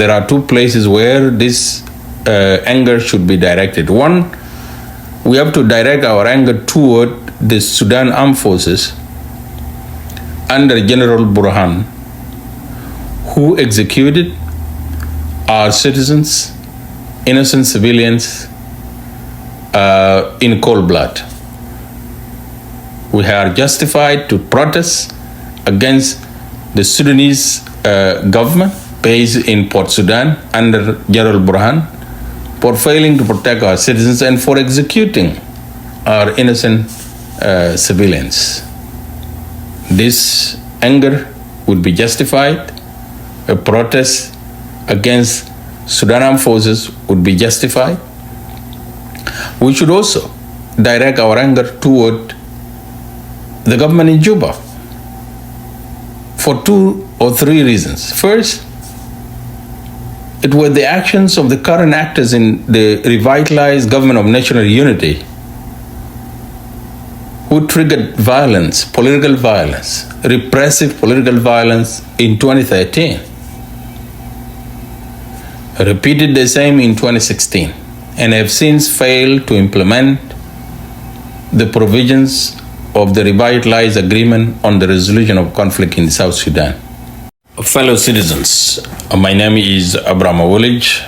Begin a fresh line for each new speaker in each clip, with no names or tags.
There are two places where this anger should be directed. One, we have to direct our anger toward the Sudan armed forces under General Burhan, who executed our citizens, innocent civilians, in cold blood. We are justified to protest against the Sudanese government based in Port Sudan under General Burhan for failing to protect our citizens and for executing our innocent civilians. This anger would be justified. A protest against Sudan armed forces would be justified. We should also direct our anger toward the government in Juba for 2 or 3 reasons. First, it was the actions of the current actors in the revitalized government of national unity who triggered violence, political violence, repressive political violence in 2013, repeated the same in 2016, and have since failed to implement the provisions of the revitalized agreement on the resolution of conflict in South Sudan. Fellow citizens, my name is Awolich,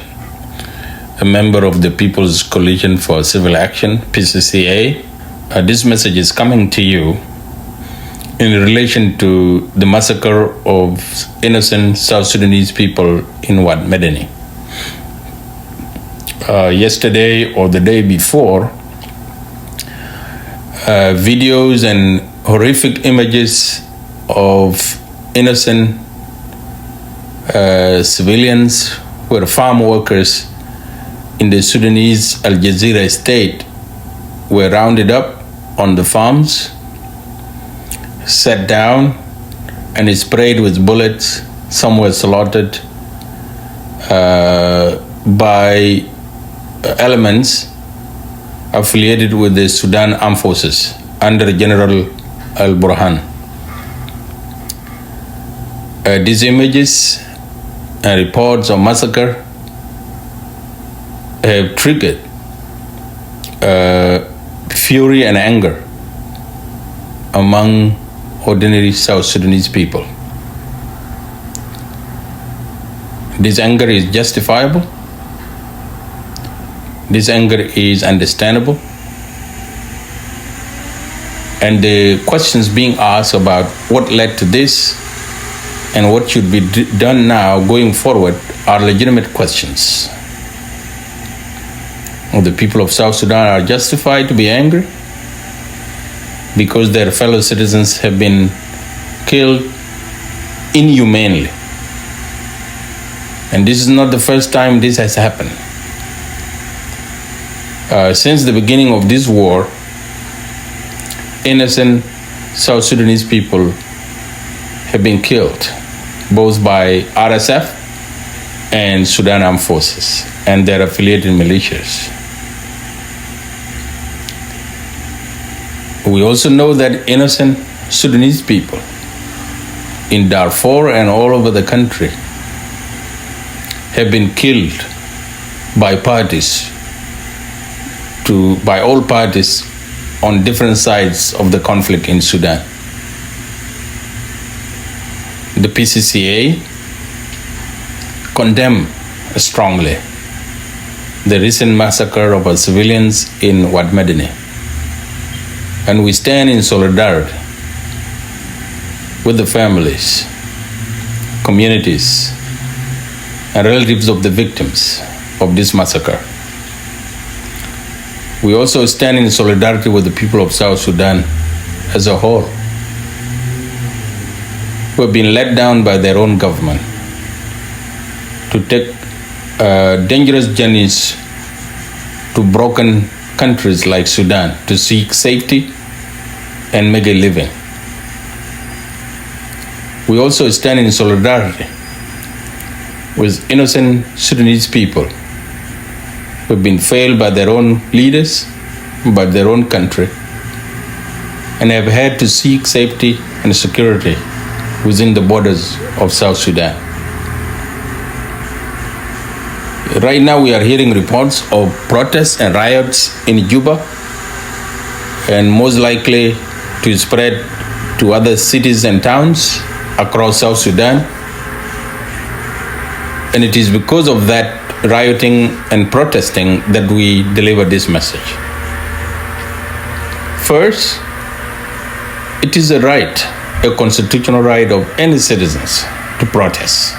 a member of the People's Coalition for Civil Action, PCCA. This message is coming to you in relation to the massacre of innocent South Sudanese people in Wad Medani. Yesterday or the day before, videos and horrific images of innocent civilians who were farm workers in the Sudanese GEZIRA state were rounded up on the farms, set down, and sprayed with bullets. Some were slaughtered by elements affiliated with the Sudan armed forces under General Burhan. These images and reports of massacre have triggered fury and anger among ordinary South Sudanese people. This anger is justifiable. This anger is understandable. And the questions being asked about what led to this and what should be done now going forward are legitimate questions. The people of South Sudan are justified to be angry because their fellow citizens have been killed inhumanely. And this is not the first time this has happened. Since the beginning of this war, innocent South Sudanese people have been killed, both by RSF and Sudan armed forces and their affiliated militias. We also know that innocent Sudanese people in Darfur and all over the country have been killed by all parties on different sides of the conflict in Sudan. The PCCA condemned strongly the recent massacre of our civilians in Wad Medani, and we stand in solidarity with the families, communities, and relatives of the victims of this massacre. We also stand in solidarity with the people of South Sudan as a whole, who have been let down by their own government to take dangerous journeys to broken countries like Sudan to seek safety and make a living. We also stand in solidarity with innocent Sudanese people who have been failed by their own leaders, by their own country, and have had to seek safety and security within the borders of South Sudan. Right now we are hearing reports of protests and riots in Juba, and most likely to spread to other cities and towns across South Sudan. And it is because of that rioting and protesting that we deliver this message. First, it is a right, a constitutional right of any citizens to protest,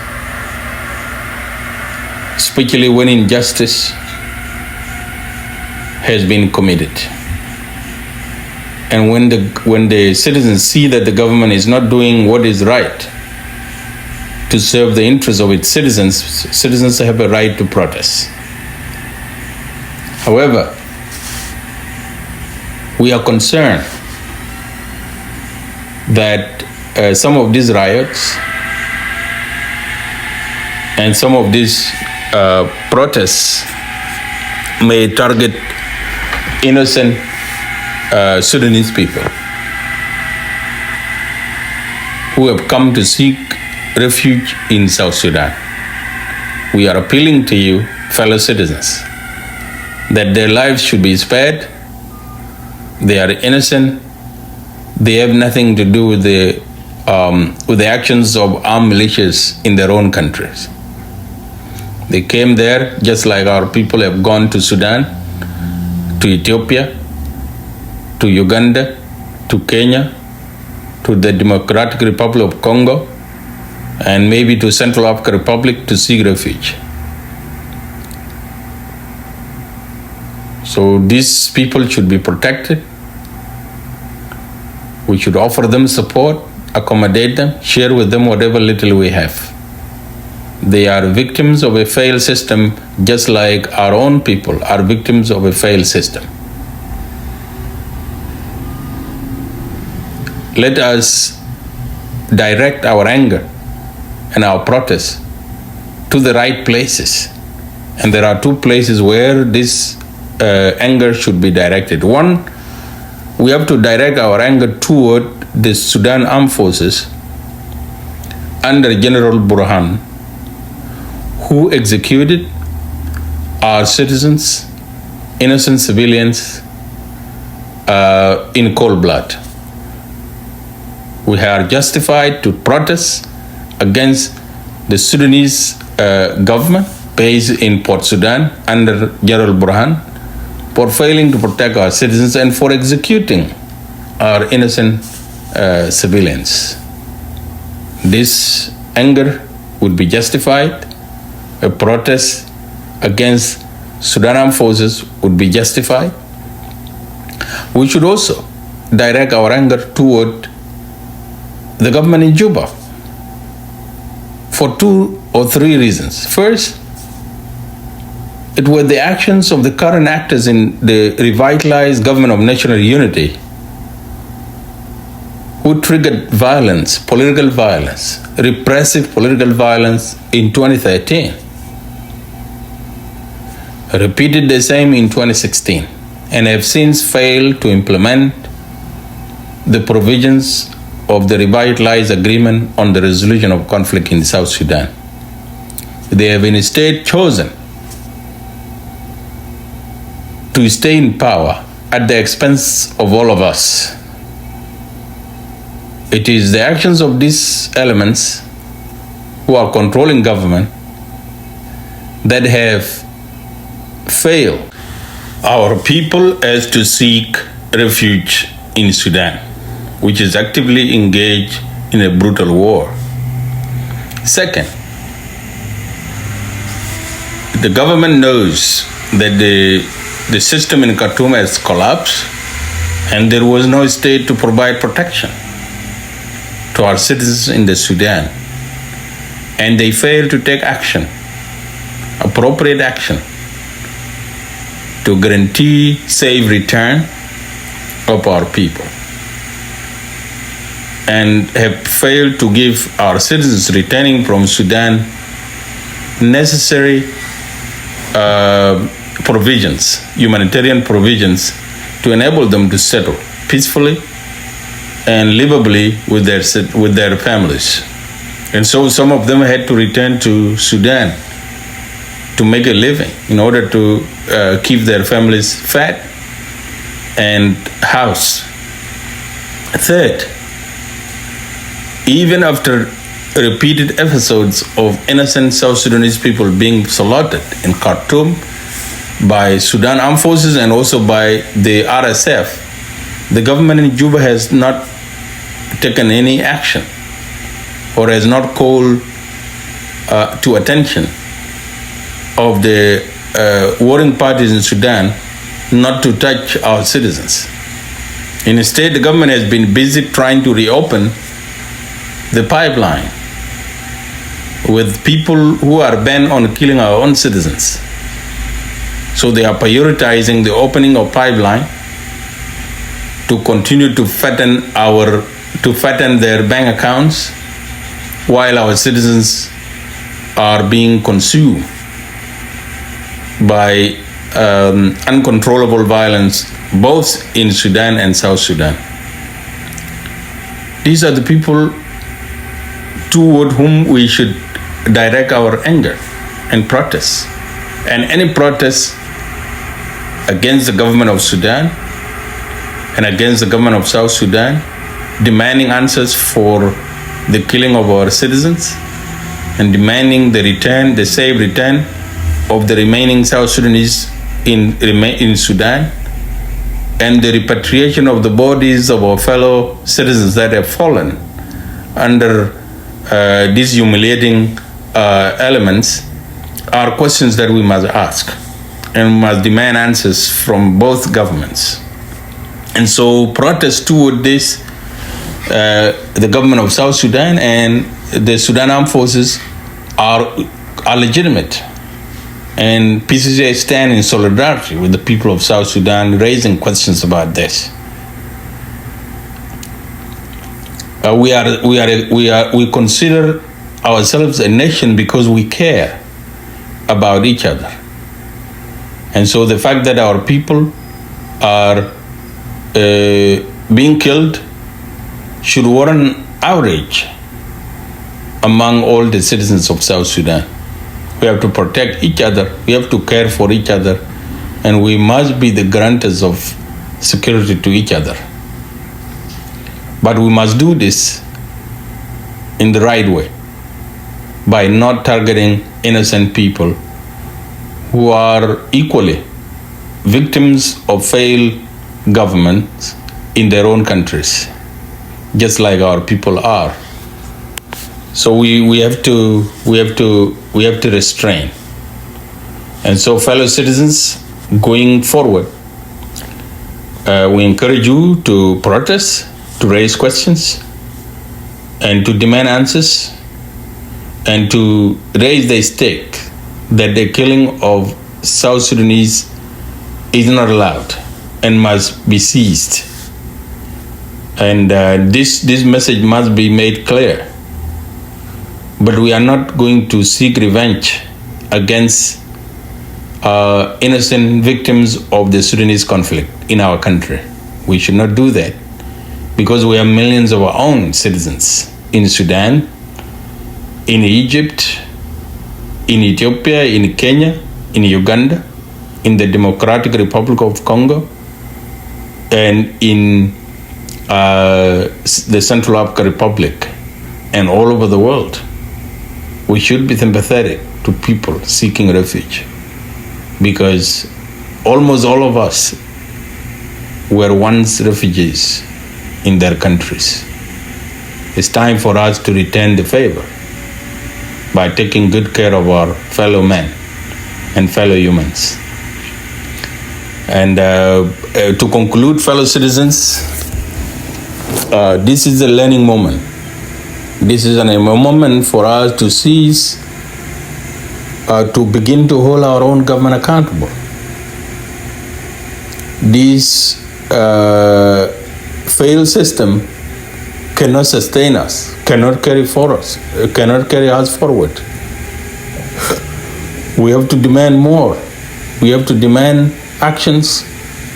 especially when injustice has been committed. And when the citizens see that the government is not doing what is right to serve the interests of its citizens, citizens have a right to protest. However, we are concerned that some of these riots and some of these protests may target innocent Sudanese people who have come to seek refuge in South Sudan. We are appealing to you, fellow citizens, that their lives should be spared. They are innocent. They have nothing to do with the actions of armed militias in their own countries. They came there just like our people have gone to Sudan, to Ethiopia, to Uganda, to Kenya, to the Democratic Republic of Congo, and maybe to Central African Republic to seek refuge. So these people should be protected. We should offer them support, accommodate them, share with them whatever little we have. They are victims of a failed system, just like our own people are victims of a failed system. Let us direct our anger and our protests to the right places. And there are two places where this anger should be directed. One, we have to direct our anger toward the Sudan armed forces under General Burhan, who executed our citizens, innocent civilians, in cold blood. We are justified to protest against the Sudanese government based in Port Sudan under General Burhan for failing to protect our citizens and for executing our innocent civilians. This anger would be justified. A protest against Sudan armed forces would be justified. We should also direct our anger toward the government in Juba for 2 or 3 reasons. First, it was the actions of the current actors in the revitalized government of national unity who triggered violence, political violence, repressive political violence in 2013, repeated the same in 2016, and have since failed to implement the provisions of the revitalized agreement on the resolution of conflict in South Sudan. They have instead chosen to stay in power at the expense of all of us. It is the actions of these elements who are controlling government that have failed our people as to seek refuge in Sudan, which is actively engaged in a brutal war. Second, the government knows that the system in Khartoum has collapsed and there was no state to provide protection to our citizens in the Sudan. And they failed to take action, appropriate action, to guarantee safe return of our people, and have failed to give our citizens returning from Sudan necessary provisions, humanitarian provisions, to enable them to settle peacefully and livably with their families. And so some of them had to return to Sudan to make a living, in order to keep their families fed and housed. Third, even after repeated episodes of innocent South Sudanese people being slaughtered in Khartoum by Sudan Armed Forces and also by the RSF, the government in Juba has not taken any action or has not called to attention of the warring parties in Sudan not to touch our citizens. Instead, the government has been busy trying to reopen the pipeline with people who are bent on killing our own citizens. So they are prioritizing the opening of pipeline to continue to fatten their bank accounts while our citizens are being consumed by uncontrollable violence both in Sudan and South Sudan. These are the people toward whom we should direct our anger and protest. And any protest against the government of Sudan and against the government of South Sudan, demanding answers for the killing of our citizens and demanding the safe return of the remaining South Sudanese in Sudan, and the repatriation of the bodies of our fellow citizens that have fallen under these humiliating elements, are questions that we must ask and must demand answers from both governments. And so protests toward this, the government of South Sudan and the Sudan Armed Forces are legitimate. And PCCA stand in solidarity with the people of South Sudan, raising questions about this. We consider ourselves a nation because we care about each other. And so the fact that our people are being killed should warrant outrage among all the citizens of South Sudan. We have to protect each other, we have to care for each other, and we must be the guarantors of security to each other. But we must do this in the right way, by not targeting innocent people who are equally victims of failed governments in their own countries, just like our people are. So we have to restrain. And so, fellow citizens, going forward, we encourage you to protest, to raise questions, and to demand answers, and to raise the stake that the killing of South Sudanese is not allowed and must be ceased. And this message must be made clear. But we are not going to seek revenge against innocent victims of the Sudanese conflict in our country. We should not do that, because we have millions of our own citizens in Sudan, in Egypt, in Ethiopia, in Kenya, in Uganda, in the Democratic Republic of Congo, and in the Central African Republic, and all over the world. We should be sympathetic to people seeking refuge, because almost all of us were once refugees in their countries. It's time for us to return the favor by taking good care of our fellow men and fellow humans. And to conclude, fellow citizens, this is a learning moment. This is a moment for us to seize, to begin to hold our own government accountable. This failed system cannot sustain us, cannot carry us forward. We have to demand more. We have to demand actions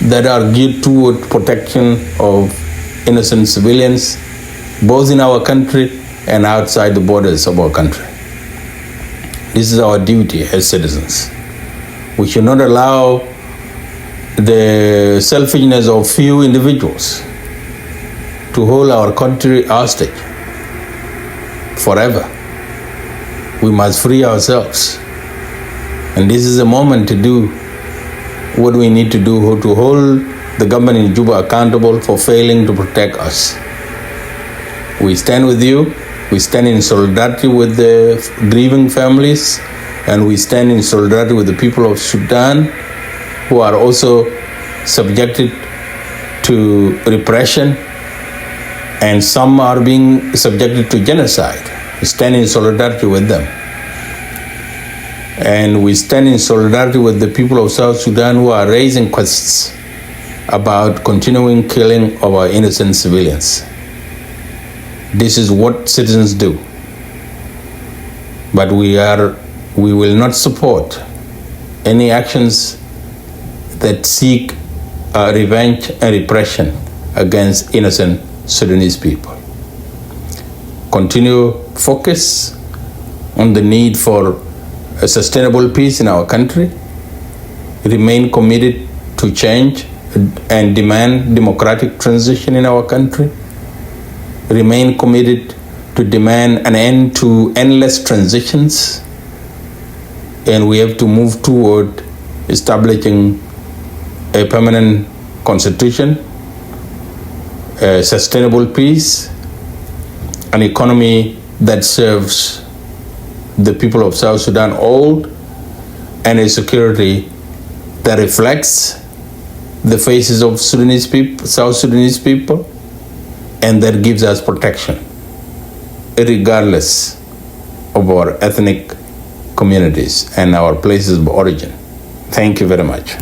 that are geared toward protection of innocent civilians, both in our country and outside the borders of our country. This is our duty as citizens. We should not allow the selfishness of few individuals to hold our country hostage forever. We must free ourselves. And this is a moment to do what we need to do to hold the government in Juba accountable for failing to protect us. We stand with you. We stand in solidarity with the grieving families, and we stand in solidarity with the people of Sudan who are also subjected to repression, and some are being subjected to genocide. We stand in solidarity with them. And we stand in solidarity with the people of South Sudan who are raising questions about continuing killing of our innocent civilians. This is what citizens do. But we will not support any actions that seek revenge and repression against innocent Sudanese people. Continue focus on the need for a sustainable peace in our country. Remain committed to change and demand democratic transition in our country. Remain committed to demand an end to endless transitions. And we have to move toward establishing a permanent constitution, a sustainable peace, an economy that serves the people of South Sudan all, and a security that reflects the faces of Sudanese people, South Sudanese people, and that gives us protection, regardless of our ethnic communities and our places of origin. Thank you very much.